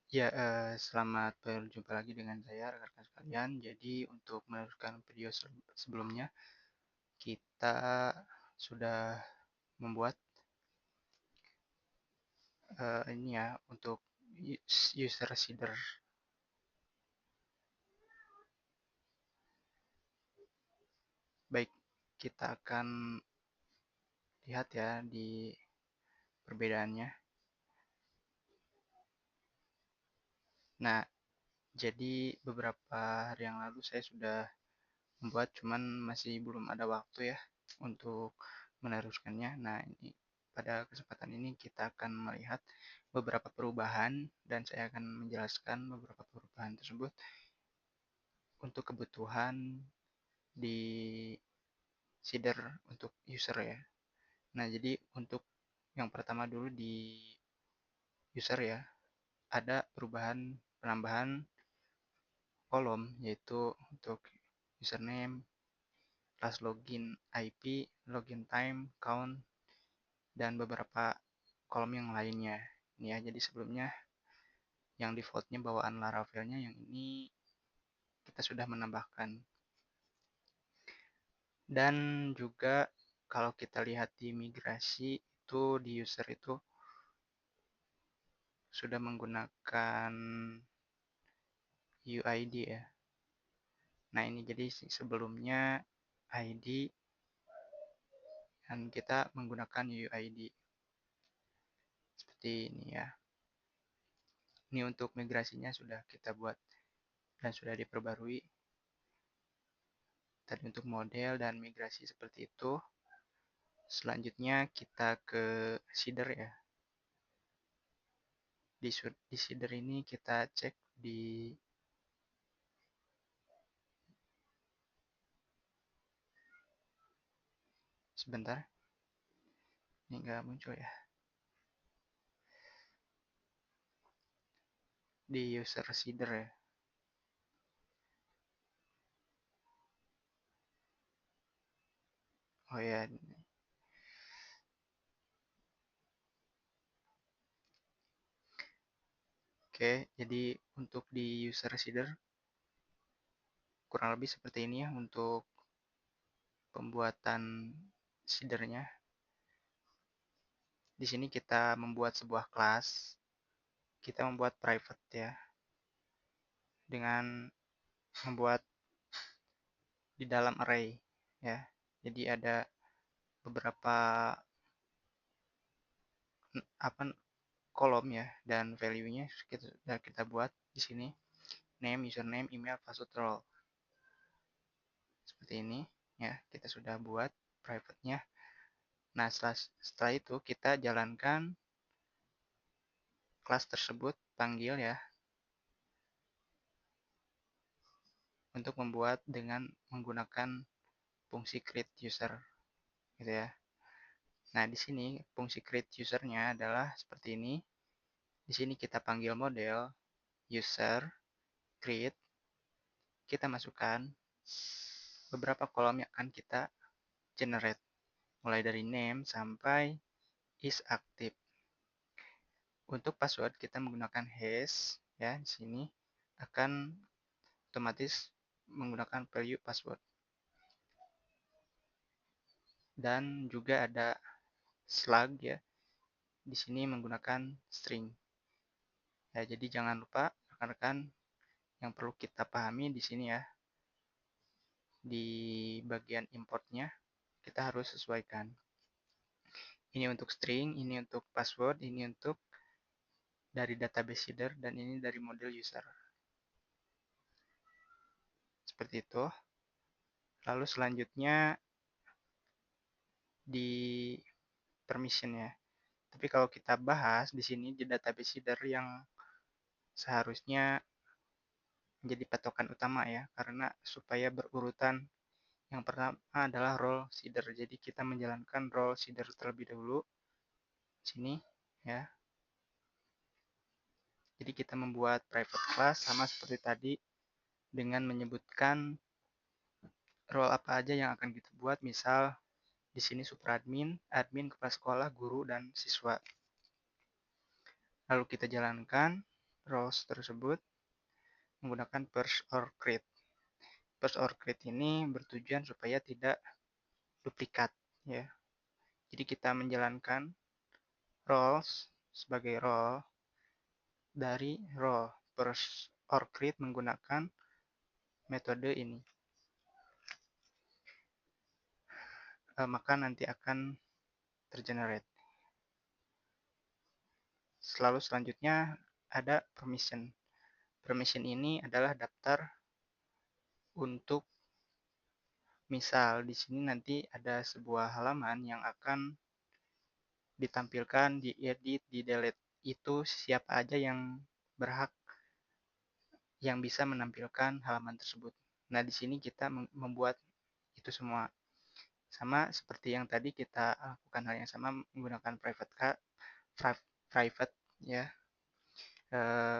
Ya, selamat berjumpa lagi dengan saya rekan-rekan sekalian. Jadi untuk meneruskan video sebelumnya, kita sudah membuat ini ya untuk user seeder. Baik, kita akan lihat ya di perbedaannya. Nah, jadi beberapa hari yang lalu saya sudah membuat, cuman masih belum ada waktu ya untuk meneruskannya. Nah, ini pada kesempatan ini kita akan melihat beberapa perubahan dan saya akan menjelaskan beberapa perubahan tersebut untuk kebutuhan di seeder untuk user ya. Nah, jadi untuk yang pertama dulu di user ya, ada perubahan penambahan kolom yaitu untuk username, class login IP, login time, count, dan beberapa kolom yang lainnya. Ini ya, jadi sebelumnya yang defaultnya bawaan Laravelnya, yang ini kita sudah menambahkan. Dan juga kalau kita lihat di migrasi itu di user itu sudah menggunakan UID ya. Nah ini jadi sebelumnya ID dan kita menggunakan UID seperti ini ya. Ini untuk migrasinya sudah kita buat dan sudah diperbarui. Tadi untuk model dan migrasi seperti itu. Selanjutnya kita ke seeder ya. Di seeder ini kita cek di sebentar. Ini nggak muncul ya. Di user seeder ya. Oh ya. Oke, jadi untuk di user seeder kurang lebih seperti ini ya untuk pembuatan seedernya. Di sini kita membuat sebuah kelas. Kita membuat private ya. Dengan membuat di dalam array ya. Jadi ada beberapa apa kolom ya dan value-nya kita buat di sini. Name, username, email, password, role. Seperti ini ya, kita sudah buat private-nya. Nah, setelah itu kita jalankan kelas tersebut, panggil ya, untuk membuat dengan menggunakan fungsi create user gitu ya. Nah, di sini fungsi create usernya adalah seperti ini. Di sini kita panggil model user create, kita masukkan beberapa kolom yang akan kita generate mulai dari name sampai is active. Untuk password kita menggunakan hash ya, di sini akan otomatis menggunakan value password. Dan juga ada slug ya. Di sini menggunakan string. Ya, jadi jangan lupa rekan-rekan yang perlu kita pahami di sini ya. Di bagian importnya kita harus sesuaikan. Ini untuk string, ini untuk password, ini untuk dari database header, dan ini dari model user. Seperti itu. Lalu selanjutnya di permission ya. Tapi kalau kita bahas di sini di database header yang seharusnya menjadi patokan utama ya, karena supaya berurutan. Yang pertama adalah role seeder. Jadi kita menjalankan role seeder terlebih dahulu. Sini ya. Jadi kita membuat private class sama seperti tadi dengan menyebutkan role apa aja yang akan kita buat. Misal di sini superadmin, admin, kepala sekolah, guru, dan siswa. Lalu kita jalankan. roles tersebut menggunakan first or create. First or create ini bertujuan supaya tidak duplikat ya. Jadi kita menjalankan roles sebagai role dari role first or create menggunakan metode ini. Maka nanti akan tergenerate. Selalu selanjutnya ada permission. Permission ini adalah daftar untuk misal di sini nanti ada sebuah halaman yang akan ditampilkan, diedit, di delete. Itu siapa aja yang berhak yang bisa menampilkan halaman tersebut. Nah, di sini kita membuat itu semua. Sama seperti yang tadi kita lakukan hal yang sama menggunakan private ya.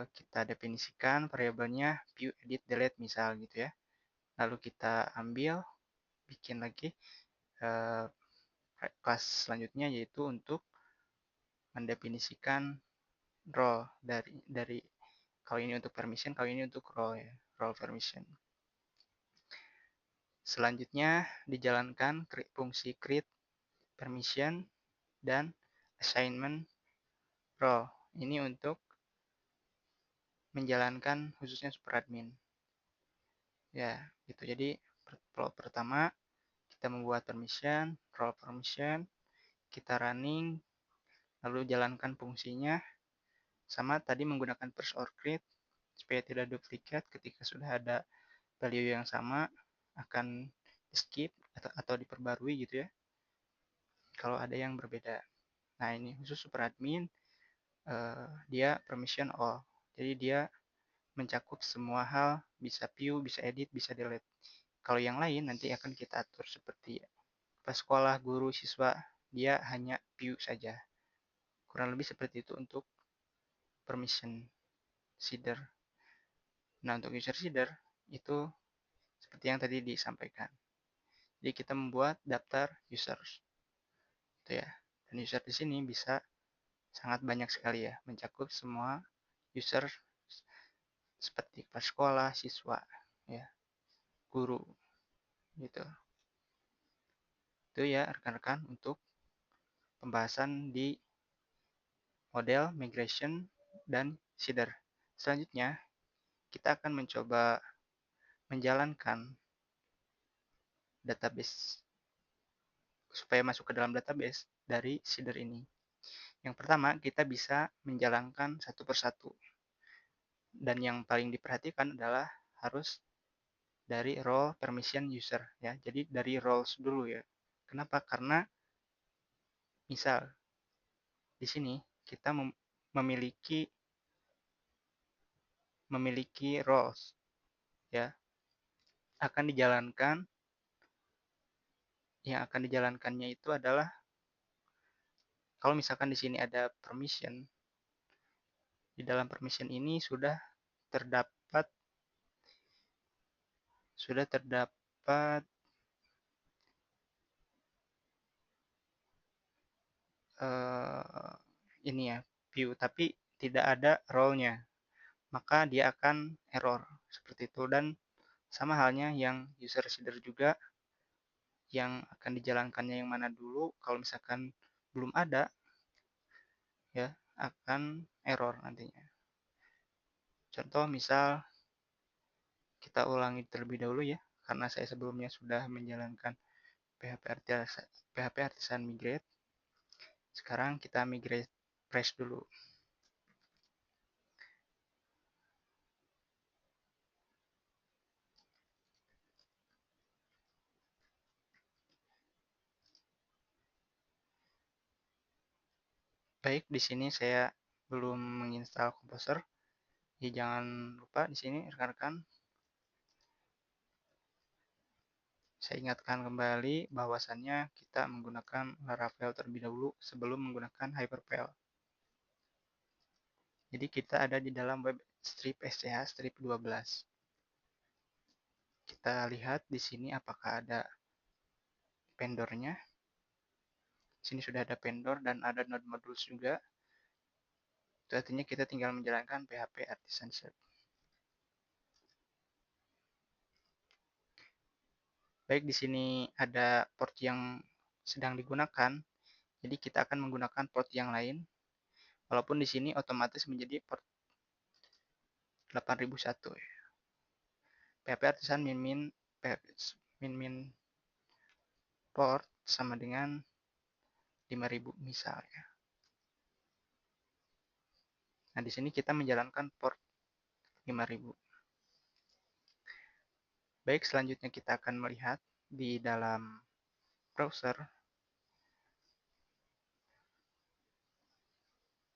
Kita definisikan variabelnya view, edit, delete misal gitu ya. Lalu kita ambil, bikin lagi kelas selanjutnya yaitu untuk mendefinisikan role dari kalau ini untuk permission, kalau ini untuk role ya, role permission. Selanjutnya dijalankan fungsi create permission dan assignment role. Ini untuk menjalankan khususnya superadmin. Ya, gitu. Jadi pertama kita membuat permission, role permission, kita running, lalu jalankan fungsinya. Sama tadi menggunakan first or create supaya tidak duplikat ketika sudah ada value yang sama akan skip atau diperbarui gitu ya. Kalau ada yang berbeda. Nah, ini khusus superadmin dia permission all. Jadi dia mencakup semua hal, bisa view, bisa edit, bisa delete. Kalau yang lain nanti akan kita atur seperti pas sekolah, guru, siswa, dia hanya view saja. Kurang lebih seperti itu untuk permission seeder. Nah, untuk user seeder itu seperti yang tadi disampaikan. Jadi kita membuat daftar users. Itu ya. Dan user di sini bisa sangat banyak sekali ya, mencakup semua user seperti kepala sekolah, siswa, ya, guru, gitu. Itu ya rekan-rekan untuk pembahasan di model migration dan seeder. Selanjutnya kita akan mencoba menjalankan database supaya masuk ke dalam database dari seeder ini. Yang pertama kita bisa menjalankan satu persatu. Dan yang paling diperhatikan adalah harus dari role permission user ya. Jadi dari roles dulu ya. Kenapa? Karena misal di sini kita memiliki roles ya. Yang akan dijalankannya itu adalah kalau misalkan di sini ada permission, di dalam permission ini terdapat sudah terdapat ini ya view tapi tidak ada role-nya, maka dia akan error seperti itu. Dan sama halnya yang user seeder juga, yang akan dijalankannya yang mana dulu, kalau misalkan belum ada ya akan error nantinya. Contoh misal kita ulangi terlebih dahulu ya, karena saya sebelumnya sudah menjalankan PHP Artisan Migrate. Sekarang kita migrate fresh dulu. Baik, di sini saya belum menginstal Composer. Jadi jangan lupa di sini rekan-rekan saya ingatkan kembali bahwasannya kita menggunakan Laravel terlebih dahulu sebelum menggunakan Hyperpel. Jadi kita ada di dalam web strip SCH strip 12. Kita lihat di sini apakah ada vendornya. Di sini sudah ada vendor dan ada node modules juga. Itu artinya kita tinggal menjalankan PHP Artisan Search. Baik, di sini ada port yang sedang digunakan, jadi kita akan menggunakan port yang lain. Walaupun di sini otomatis menjadi port 8001 ya. PHP Artisan min port sama dengan 5000 misalnya. Nah, di sini kita menjalankan port 5000. Baik, selanjutnya kita akan melihat di dalam browser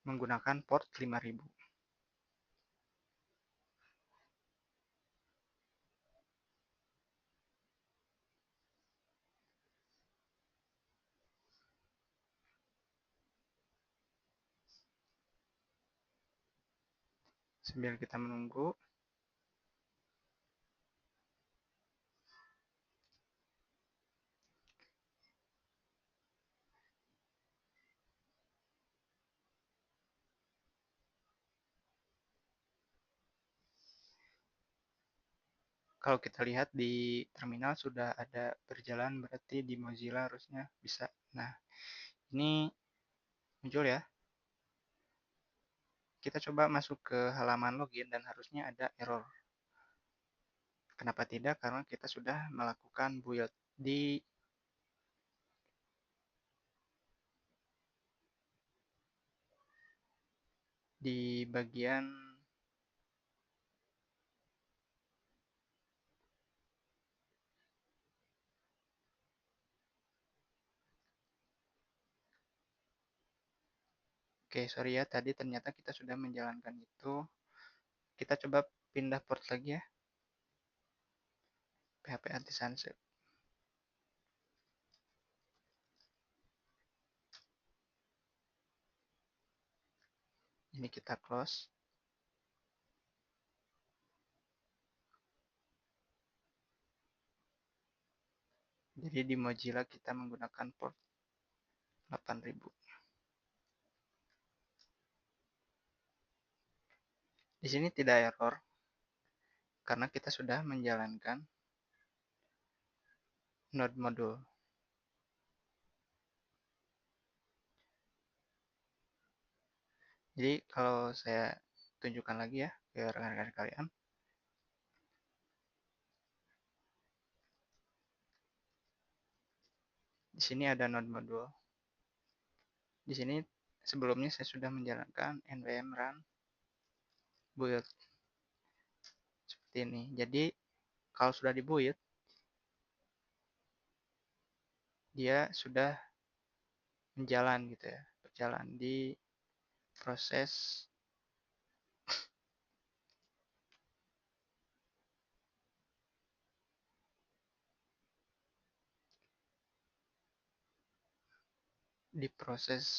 menggunakan port 5000. Sambil kita menunggu, kalau kita lihat di terminal sudah ada berjalan, berarti di Mozilla harusnya bisa. Nah, ini muncul ya. Kita coba masuk ke halaman login dan harusnya ada error. Kenapa tidak? Karena kita sudah melakukan build di bagian Oke, sorry ya, tadi ternyata kita sudah menjalankan itu. Kita coba pindah port lagi ya, PHP Artisan Search. Ini kita close. Jadi di Mozilla kita menggunakan port 8000. Di sini tidak error karena kita sudah menjalankan node modul. Jadi kalau saya tunjukkan lagi ya ke rekan-rekan kalian. Di sini ada node modul. Di sini sebelumnya saya sudah menjalankan npm run build seperti ini. Jadi kalau sudah dibuild, dia sudah menjalan gitu ya, berjalan di proses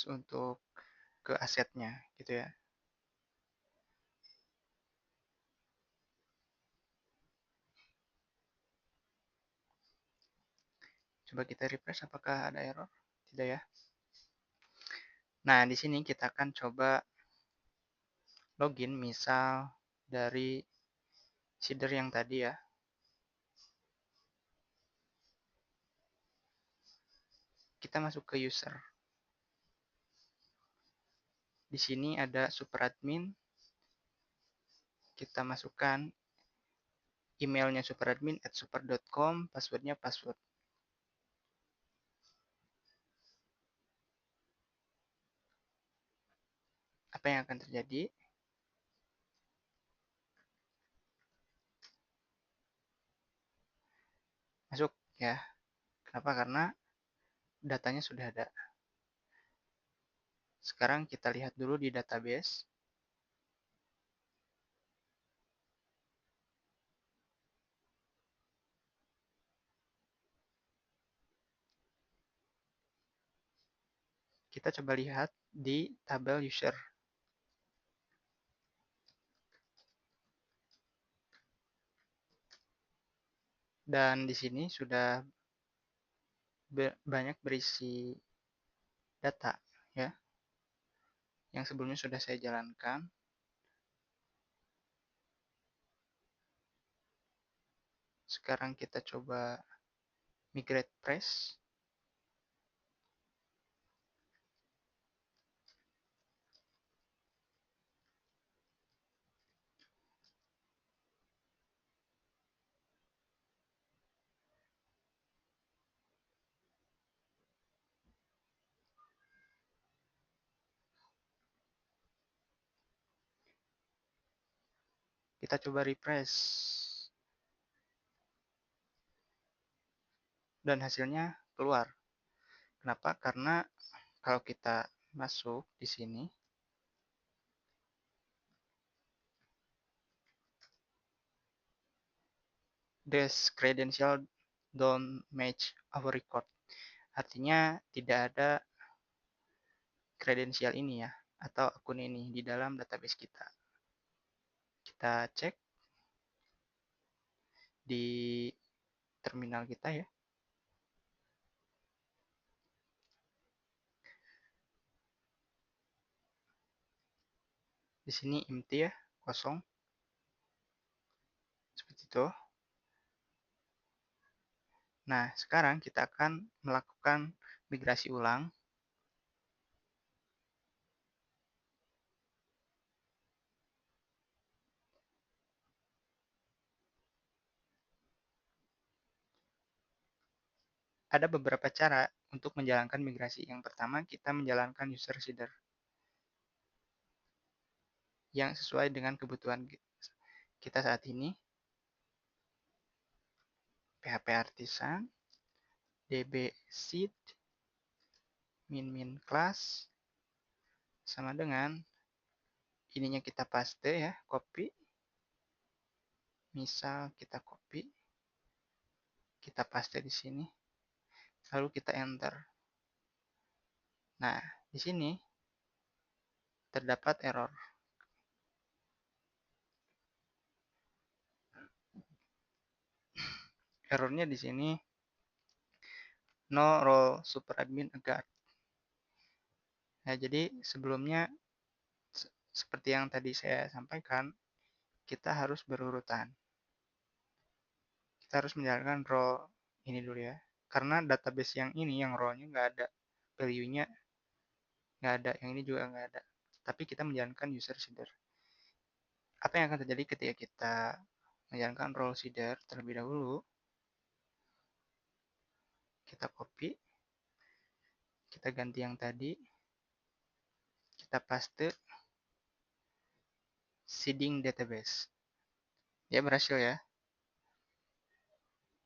untuk ke asetnya gitu ya. Coba kita refresh apakah ada error? Tidak ya. Nah, di sini kita akan coba login misal dari seeder yang tadi ya. Kita masuk ke user. Di sini ada super admin. Kita masukkan emailnya superadmin@super.com, passwordnya password. Apa yang akan terjadi? Masuk ya. Kenapa? Karena datanya sudah ada. Sekarang kita lihat dulu di database. Kita coba lihat di tabel user. Dan di sini sudah banyak berisi data ya. yang sebelumnya sudah saya jalankan. Sekarang kita coba migrate press. Kita coba refresh. Dan hasilnya keluar. Kenapa? Karena kalau kita masuk di sini, this credential don't match our record. Artinya tidak ada kredensial ini ya, atau akun ini di dalam database kita. Kita cek di terminal kita ya. Di sini empty ya, kosong. Seperti itu. Nah, sekarang kita akan melakukan migrasi ulang. Ada beberapa cara untuk menjalankan migrasi. Yang pertama, kita menjalankan user seeder yang sesuai dengan kebutuhan kita saat ini. PHP Artisan, DB seed, min class, sama dengan ininya kita paste ya, copy. Misal kita copy, kita paste di sini, lalu kita enter. Nah, di sini terdapat error. Errornya di sini no role superadmin agar. Nah, jadi sebelumnya seperti yang tadi saya sampaikan, kita harus berurutan. Kita harus menjalankan role ini dulu ya. Karena database yang ini, yang role-nya nggak ada value-nya, nggak ada. Yang ini juga nggak ada. Tapi kita menjalankan user seeder. Apa yang akan terjadi ketika kita menjalankan role seeder terlebih dahulu? Kita copy, kita ganti yang tadi, kita paste seeding database. Dia berhasil ya.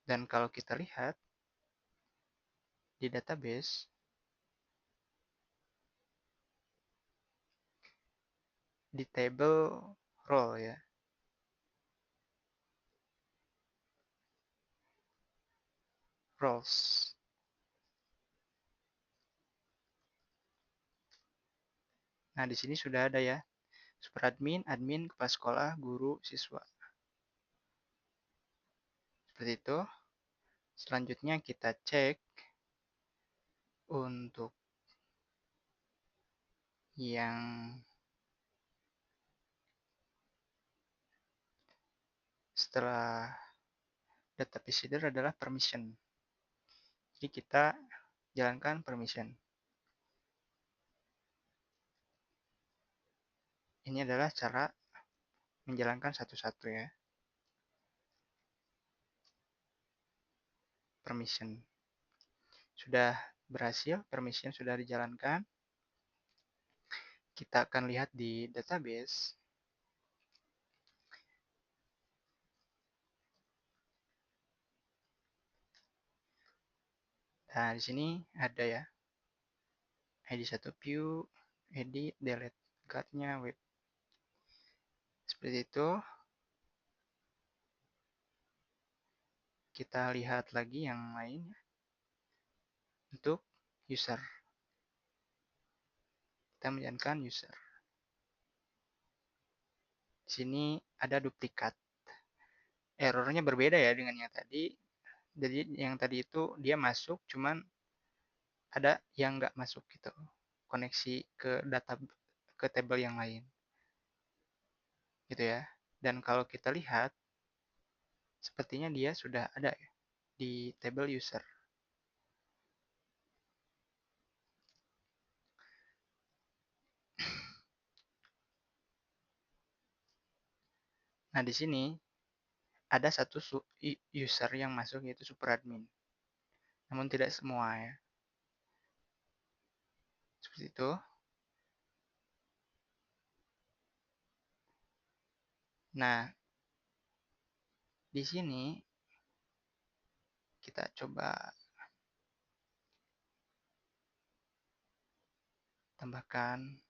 Dan kalau kita lihat di database, di table role ya, roles. Nah, di sini sudah ada ya, superadmin, admin, kepala sekolah, guru, siswa. Seperti itu. Selanjutnya kita cek untuk yang setelah database header adalah permission. Jadi kita jalankan permission. Ini adalah cara menjalankan satu-satu ya. Permission. Sudah berhasil, permission sudah dijalankan. Kita akan lihat di database. Nah, di sini ada ya. ID1 view, edit, delete, guard-nya, web. Seperti itu. Kita lihat lagi yang lain untuk user. Kita menjalankan user. Di sini ada duplikat. Errornya berbeda ya dengan yang tadi. Jadi yang tadi itu dia masuk, cuman ada yang nggak masuk gitu. Koneksi ke ke tabel yang lain, gitu ya. Dan kalau kita lihat, sepertinya dia sudah ada ya di tabel user. Nah, di sini ada satu user yang masuk yaitu superadmin. Namun tidak semua ya. Seperti itu. Nah, di sini kita coba tambahkan.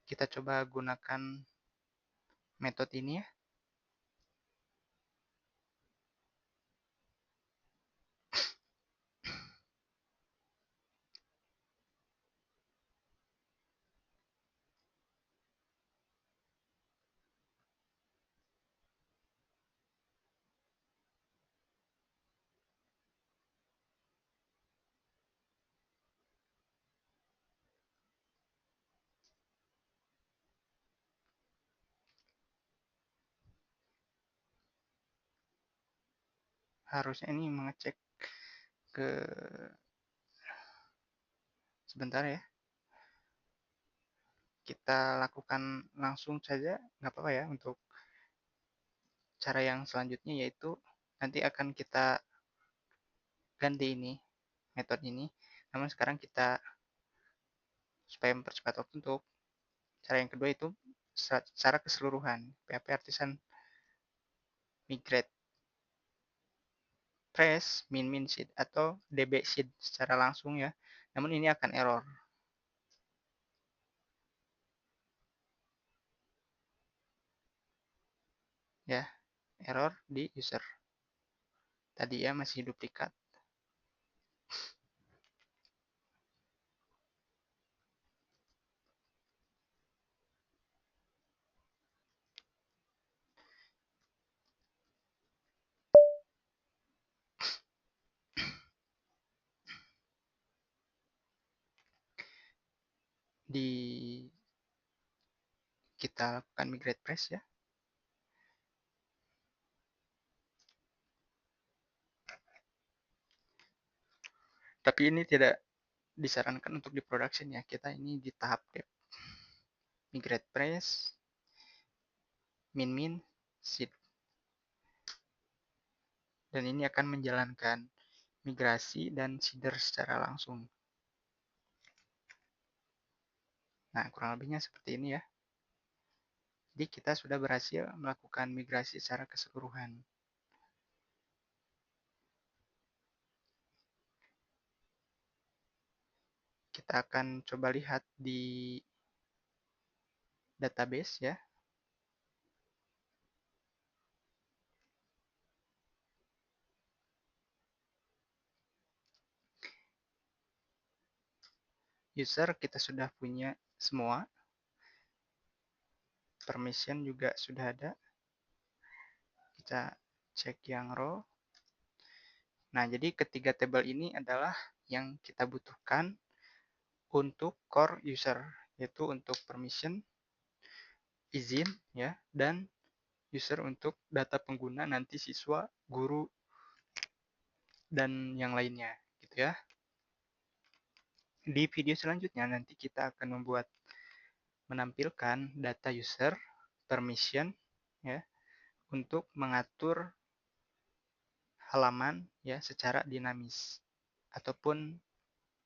Kita coba gunakan metode ini ya. Harusnya ini mengecek ke, sebentar ya. Kita lakukan langsung saja, nggak apa-apa ya, untuk cara yang selanjutnya, yaitu nanti akan kita ganti ini, metode ini. Namun sekarang kita, supaya mempercepat waktu, untuk cara yang kedua itu secara keseluruhan, PHP Artisan migrate trace min seed atau db seed secara langsung ya. Namun ini akan error ya, error di user. Tadi ya masih duplikat. Di kita lakukan migrate trace ya. Tapi ini tidak disarankan untuk di production ya. Kita ini di tahap dev. Migrate trace min seed. Dan ini akan menjalankan migrasi dan seeder secara langsung. Nah, kurang lebihnya seperti ini ya. Jadi kita sudah berhasil melakukan migrasi secara keseluruhan. Kita akan coba lihat di database ya. User kita sudah punya semua. Permission juga sudah ada. Kita cek yang row. Nah, jadi ketiga tabel ini adalah yang kita butuhkan untuk core user, yaitu untuk permission, izin ya, dan user untuk data pengguna nanti siswa, guru, dan yang lainnya gitu ya. Di video selanjutnya nanti kita akan menampilkan data user, permission ya, untuk mengatur halaman ya secara dinamis ataupun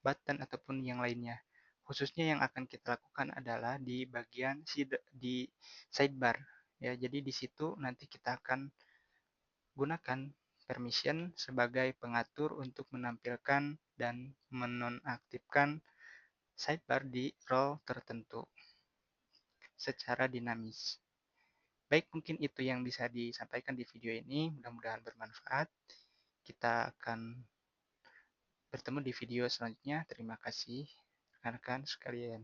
button ataupun yang lainnya. Khususnya yang akan kita lakukan adalah di bagian di sidebar ya. Jadi di situ nanti kita akan gunakan permission sebagai pengatur untuk menampilkan dan menonaktifkan sidebar di role tertentu secara dinamis. Baik, mungkin itu yang bisa disampaikan di video ini. Mudah-mudahan bermanfaat. Kita akan bertemu di video selanjutnya. Terima kasih. rekan-rekan sekalian.